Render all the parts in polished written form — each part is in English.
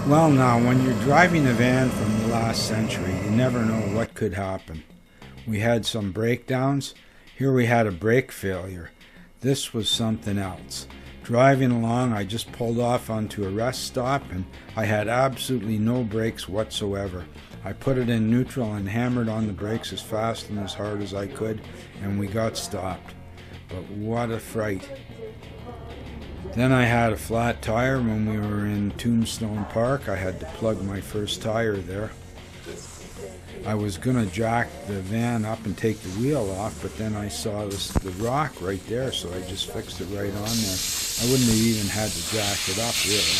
Well, now, when you're driving a van from the last century, you never know what could happen. We had some breakdowns. Here we had a brake failure. This was something else. Driving along, I just pulled off onto a rest stop and I had absolutely no brakes whatsoever. I put it in neutral and hammered on the brakes as fast and as hard as I could, and we got stopped. But what a fright. Then I had a flat tire when we were in Tombstone Park. I had to plug my first tire there. I was going to jack the van up and take the wheel off, but then I saw the rock right there, so I just fixed it right on there. I wouldn't have even had to jack it up, really.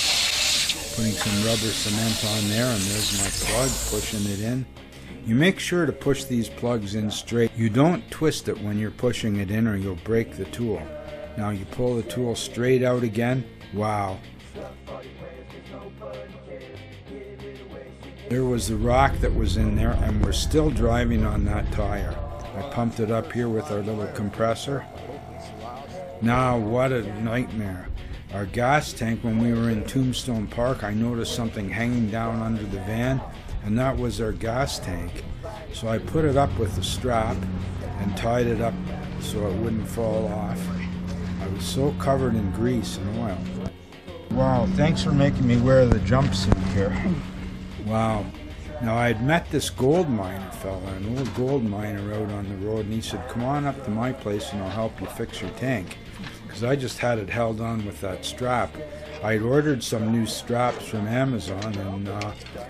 Putting some rubber cement on there, and there's my plug, pushing it in. You make sure to push these plugs in straight. You don't twist it when you're pushing it in or you'll break the tool. Now you pull the tool straight out again. Wow. There was the rock that was in there, and we're still driving on that tire. I pumped it up here with our little compressor. Now, what a nightmare. Our gas tank, when we were in Tombstone Park, I noticed something hanging down under the van, and that was our gas tank. So I put it up with a strap and tied it up so it wouldn't fall off. I was so covered in grease and oil. Wow, thanks for making me wear the jumpsuit here. Wow. Now, I had met this gold miner fella, an old gold miner out on the road, and he said, come on up to my place and I'll help you fix your tank. Because I just had it held on with that strap. I'd ordered some new straps from Amazon, and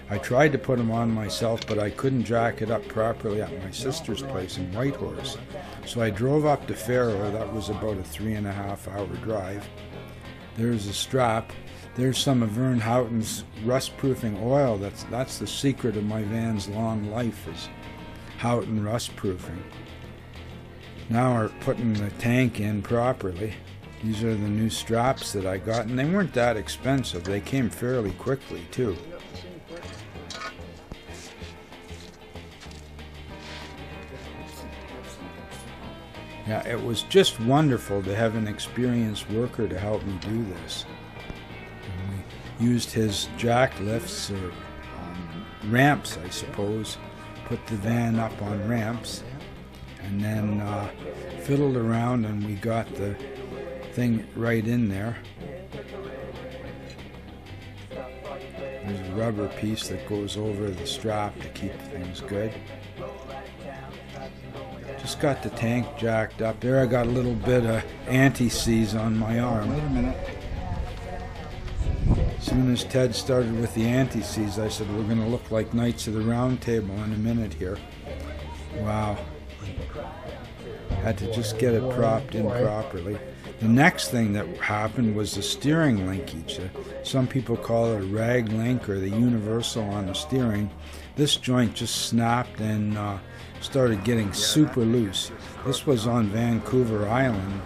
I tried to put them on myself, but I couldn't jack it up properly at my sister's place in Whitehorse. So I drove up to Faro. That was about a 3.5-hour drive. There's a strap. There's some of Vern Houghton's rust-proofing oil. That's the secret of my van's long life, is Houghton rust-proofing. Now we're putting the tank in properly. These are the new straps that I got, and they weren't that expensive. They came fairly quickly, too. Yeah, it was just wonderful to have an experienced worker to help me do this. And we used his jack lifts, or ramps, I suppose, put the van up on ramps, and then fiddled around, and we got the thing right in there. There's a rubber piece that goes over the strap to keep things good. Just got the tank jacked up. There I got a little bit of anti-seize on my arm. Wait a minute. As soon as Ted started with the anti-seize, I said, we're going to look like Knights of the Round Table in a minute here. Wow. Had to just get it propped in properly. The next thing that happened was the steering linkage. Some people call it a rag link or the universal on the steering. This joint just snapped and started getting super loose. This was on Vancouver Island.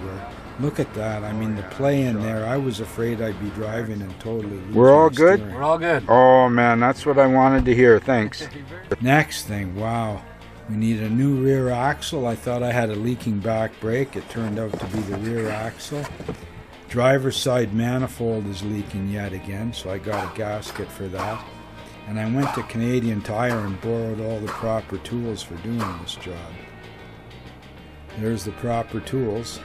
Look at that. I mean, the play in there, I was afraid I'd be driving and totally losing We're all the good? steering. We're all good. Oh, man, that's what I wanted to hear. Thanks. Next thing, wow. We need a new rear axle. I thought I had a leaking back brake. It turned out to be the rear axle. Driver's side manifold is leaking yet again, so I got a gasket for that. And I went to Canadian Tire and borrowed all the proper tools for doing this job. There's the proper tools.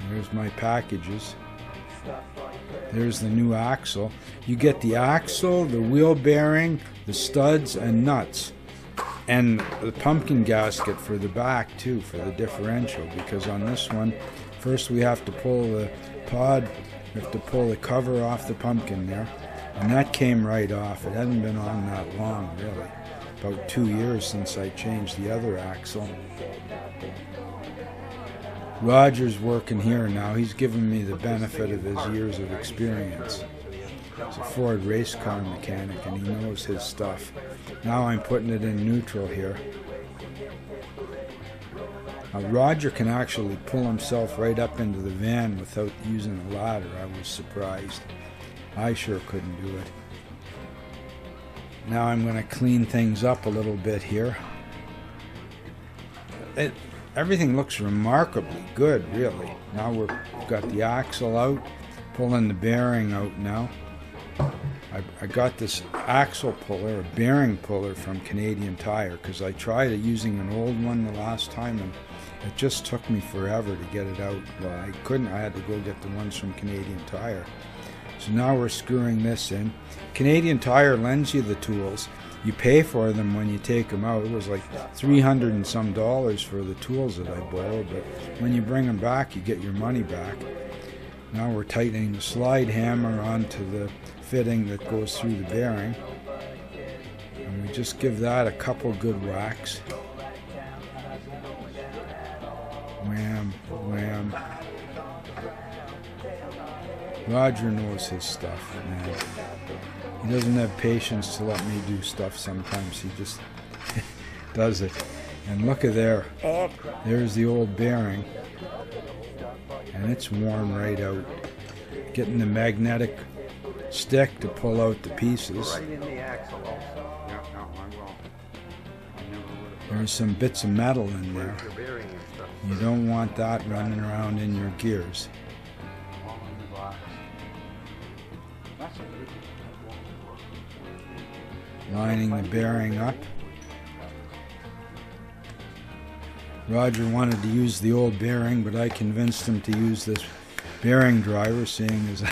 There's my packages. There's the new axle. You get the axle, the wheel bearing, the studs, and nuts. And the pumpkin gasket for the back, too, for the differential. Because on this one, first we have to pull the pod, we have to pull the cover off the pumpkin there. And that came right off. It hadn't been on that long, really. About 2 years since I changed the other axle. Roger's working here now. He's given me the benefit of his years of experience. He's a Ford race car mechanic, and he knows his stuff. Now I'm putting it in neutral here. Roger can actually pull himself right up into the van without using a ladder. I was surprised. I sure couldn't do it. Now I'm going to clean things up a little bit here. Everything looks remarkably good, really. Now we've got the axle out, pulling the bearing out now. I got this axle puller, a bearing puller from Canadian Tire, because I tried using an old one the last time and it just took me forever to get it out. Well, I couldn't. I had to go get the ones from Canadian Tire. So now we're screwing this in. Canadian Tire lends you the tools. You pay for them when you take them out. It was like $300 and some for the tools that I borrowed, but when you bring them back, you get your money back. Now we're tightening the slide hammer onto the fitting that goes through the bearing. And we just give that a couple good whacks. Wham, wham. Roger knows his stuff, man. He doesn't have patience to let me do stuff sometimes. He just does it. And look at there. There's the old bearing. And it's worn right out. Getting the magnetic stick to pull out the pieces. There's some bits of metal in there. You don't want that running around in your gears. Lining the bearing up. Roger wanted to use the old bearing, but I convinced him to use this bearing driver, seeing as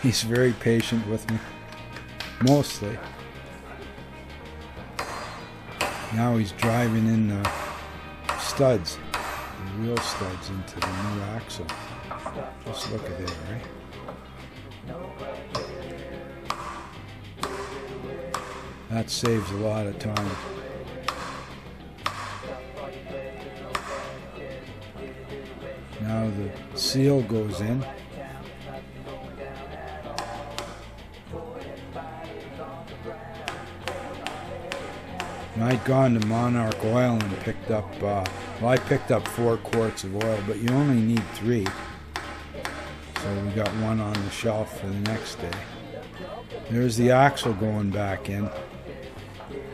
he's very patient with me, mostly. Now he's driving in the studs, the wheel studs, into the new axle. Just look at it, right? That saves a lot of time. Now the seal goes in. And I'd gone to Monarch Oil and picked up, well, I picked up 4 quarts of oil, but you only need 3. So we got one on the shelf for the next day. There's the axle going back in.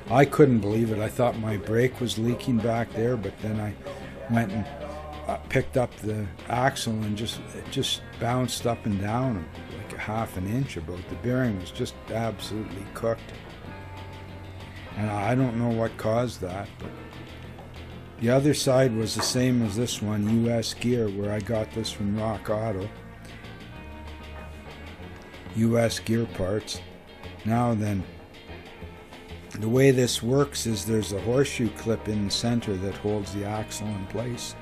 I couldn't believe it. I thought my brake was leaking back there, but then I went and picked up the axle and it just bounced up and down like a ½ an inch about. The bearing was just absolutely cooked. And I don't know what caused that, but the other side was the same as this one, US gear, where I got this from Rock Auto. US gear parts. Now then, the way this works is there's a horseshoe clip in the center that holds the axle in place.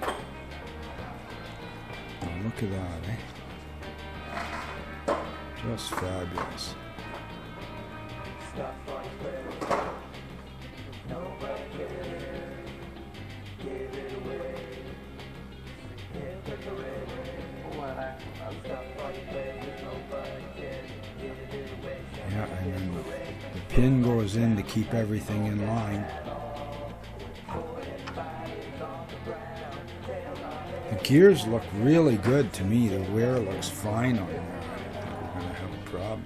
Oh, look at that, eh? Just fabulous. Yeah, and then the pin goes in to keep everything in line. The gears look really good to me. The wear looks fine on there. I don't think we're going to have a problem.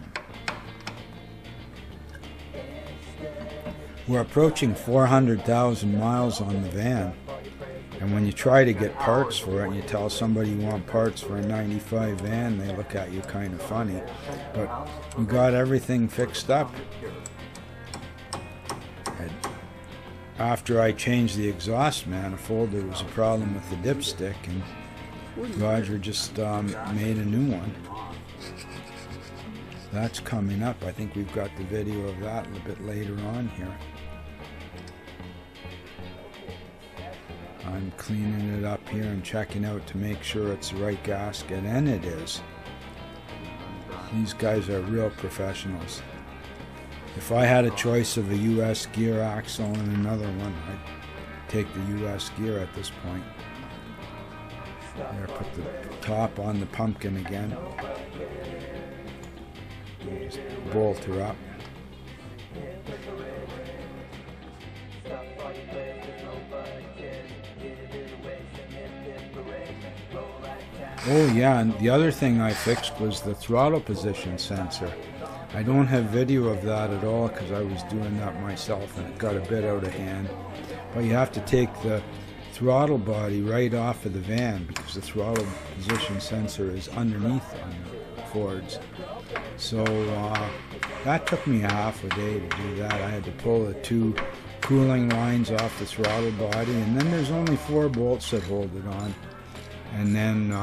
We're approaching 400,000 miles on the van. And when you try to get parts for it and you tell somebody you want parts for a 95 van, they look at you kind of funny. But we got everything fixed up. And after I changed the exhaust manifold, there was a problem with the dipstick, and Roger just made a new one. That's coming up. I think we've got the video of that a little bit later on here. I'm cleaning it up here and checking out to make sure it's the right gasket, and it is. These guys are real professionals. If I had a choice of a US gear axle and another one, I'd take the US gear at this point. There, put the top on the pumpkin again. Just bolt her up. Oh yeah, and the other thing I fixed was the throttle position sensor. I don't have video of that at all because I was doing that myself and it got a bit out of hand. But you have to take the throttle body right off of the van because the throttle position sensor is underneath on the Fords. So that took me half a day to do that. I had to pull the 2 cooling lines off the throttle body, and then there's only 4 bolts that hold it on, and then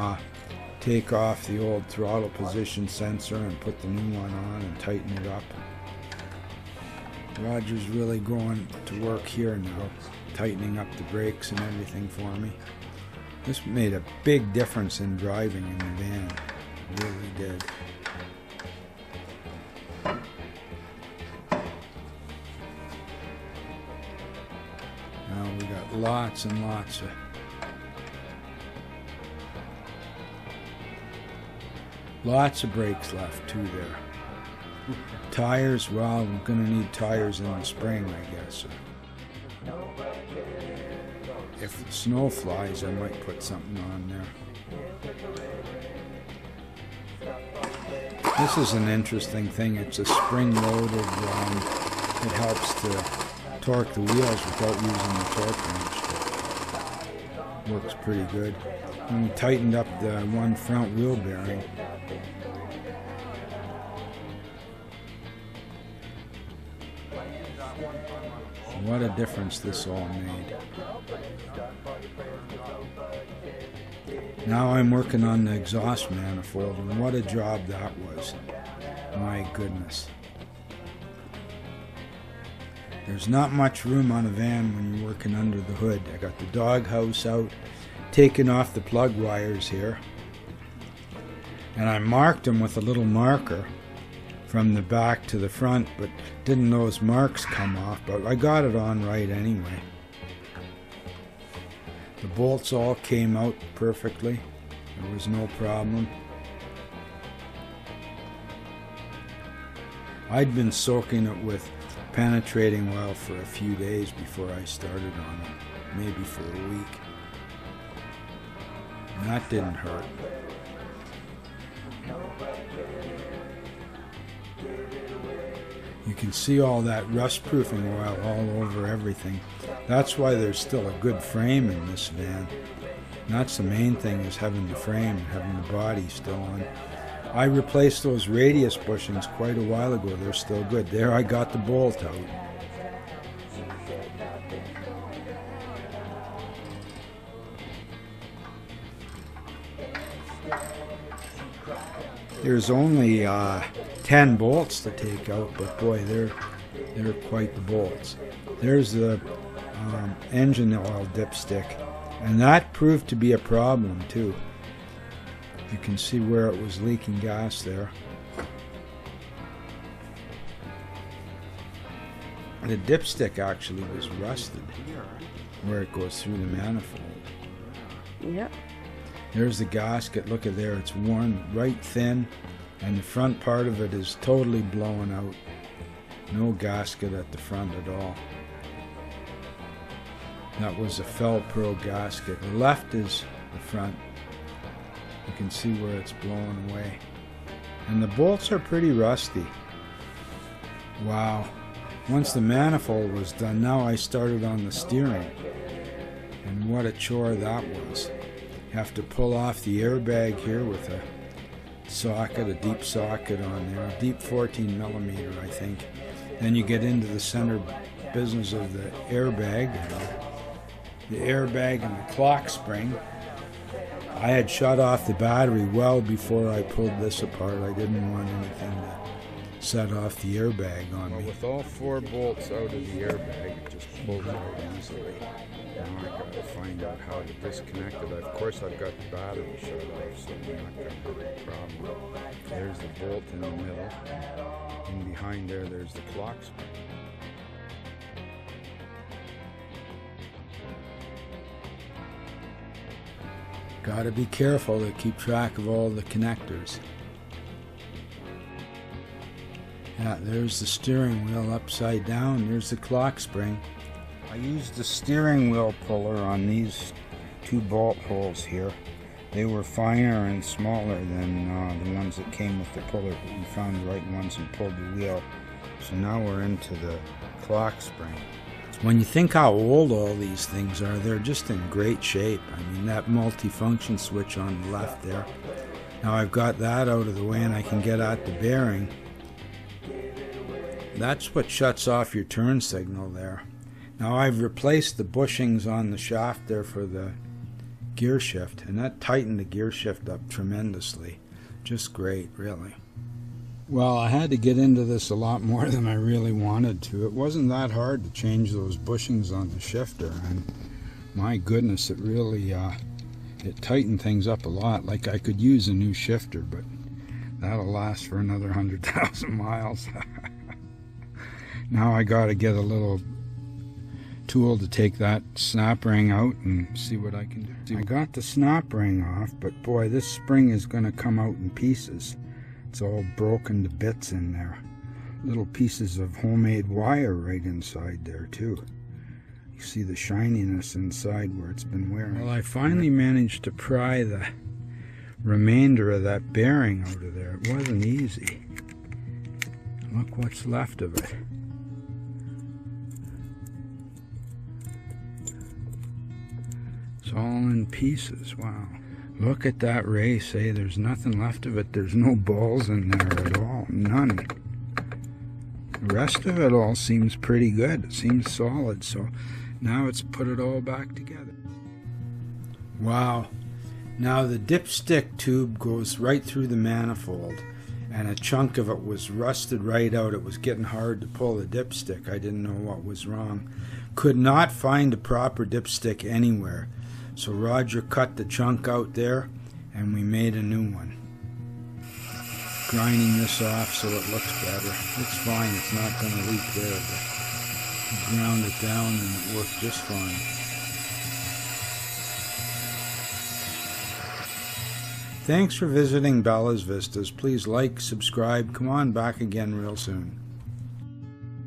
take off the old throttle position sensor and put the new one on and tighten it up. Roger's really going to work here now, tightening up the brakes and everything for me. This made a big difference in driving in the van. It really did. Now we got lots and lots of brakes left too there. Tires, well, I'm going to need tires in the spring, I guess. If the snow flies, I might put something on there. This is an interesting thing. It's a spring-loaded, it helps to torque the wheels without using the torque wrench. Works pretty good. And we tightened up the one front wheel bearing. What a difference this all made. Now I'm working on the exhaust manifold, and what a job that was. My goodness. There's not much room on a van when you're working under the hood. I got the doghouse out, taking off the plug wires here, and I marked them with a little marker from the back to the front, but didn't those marks come off, but I got it on right anyway. The bolts all came out perfectly. There was no problem. I'd been soaking it with penetrating oil for a few days before I started on it, maybe for a week. And that didn't hurt. You can see all that rust-proofing oil all over everything. That's why there's still a good frame in this van. And that's the main thing, is having the frame and having the body still on. I replaced those radius bushings quite a while ago. They're still good. There I got the bolt out. There's only 10 bolts to take out, but boy, they're quite the bolts. There's the engine oil dipstick, and that proved to be a problem too. You can see where it was leaking gas there. The dipstick actually was rusted where it goes through the manifold. Yep. There's the gasket. Look at there. It's worn right thin, and the front part of it is totally blown out. No gasket at the front at all. That was a Fel-Pro gasket. The left is the front. You can see where it's blown away. And the bolts are pretty rusty. Wow. Once the manifold was done, now I started on the steering. And what a chore that was. You have to pull off the airbag here with a socket, a deep socket on there, a deep 14 millimeter, I think. Then you get into the center business of the airbag and the clock spring. I had shut off the battery well before I pulled this apart. I didn't want anything to set off the airbag on me. With all 4 bolts out of the airbag, it just pulled out easily. Now I got to find out how to disconnect it. Of course, I've got the battery shut off, so I'm not going to have a problem. There's the bolt in the middle, and behind there's the clock spring. Got to be careful to keep track of all the connectors. Yeah, there's the steering wheel upside down. There's the clock spring. I used the steering wheel puller on these 2 bolt holes here. They were finer and smaller than the ones that came with the puller, but we found the right ones and pulled the wheel. So now we're into the clock spring. It's When you think how old all these things are, they're just in great shape. I mean, that multifunction switch on the left there. Now I've got that out of the way and I can get at the bearing. That's what shuts off your turn signal there. Now I've replaced the bushings on the shaft there for the gear shift, and that tightened the gear shift up tremendously. Just great, really. Well, I had to get into this a lot more than I really wanted to. It wasn't that hard to change those bushings on the shifter, and my goodness, it really it tightened things up a lot. Like, I could use a new shifter, but that'll last for another 100,000 miles. Now I got to get a little tool to take that snap ring out and see what I can do. I got the snap ring off, but boy, this spring is going to come out in pieces. It's all broken to bits in there. Little pieces of homemade wire right inside there too. You see the shininess inside where it's been wearing. Well, I finally managed to pry the remainder of that bearing out of there. It wasn't easy. Look what's left of it. It's all in pieces. Wow. Look at that race, eh? There's nothing left of it. There's no balls in there at all. None. The rest of it all seems pretty good. It seems solid. So now it's put it all back together. Wow. Now the dipstick tube goes right through the manifold, and a chunk of it was rusted right out. It was getting hard to pull the dipstick. I didn't know what was wrong. Could not find a proper dipstick anywhere. So Roger cut the chunk out there, and we made a new one. Grinding this off so it looks better. It's fine, it's not going to leak there, but we ground it down and it worked just fine. Thanks for visiting Bella's Vistas. Please like, subscribe, come on back again real soon.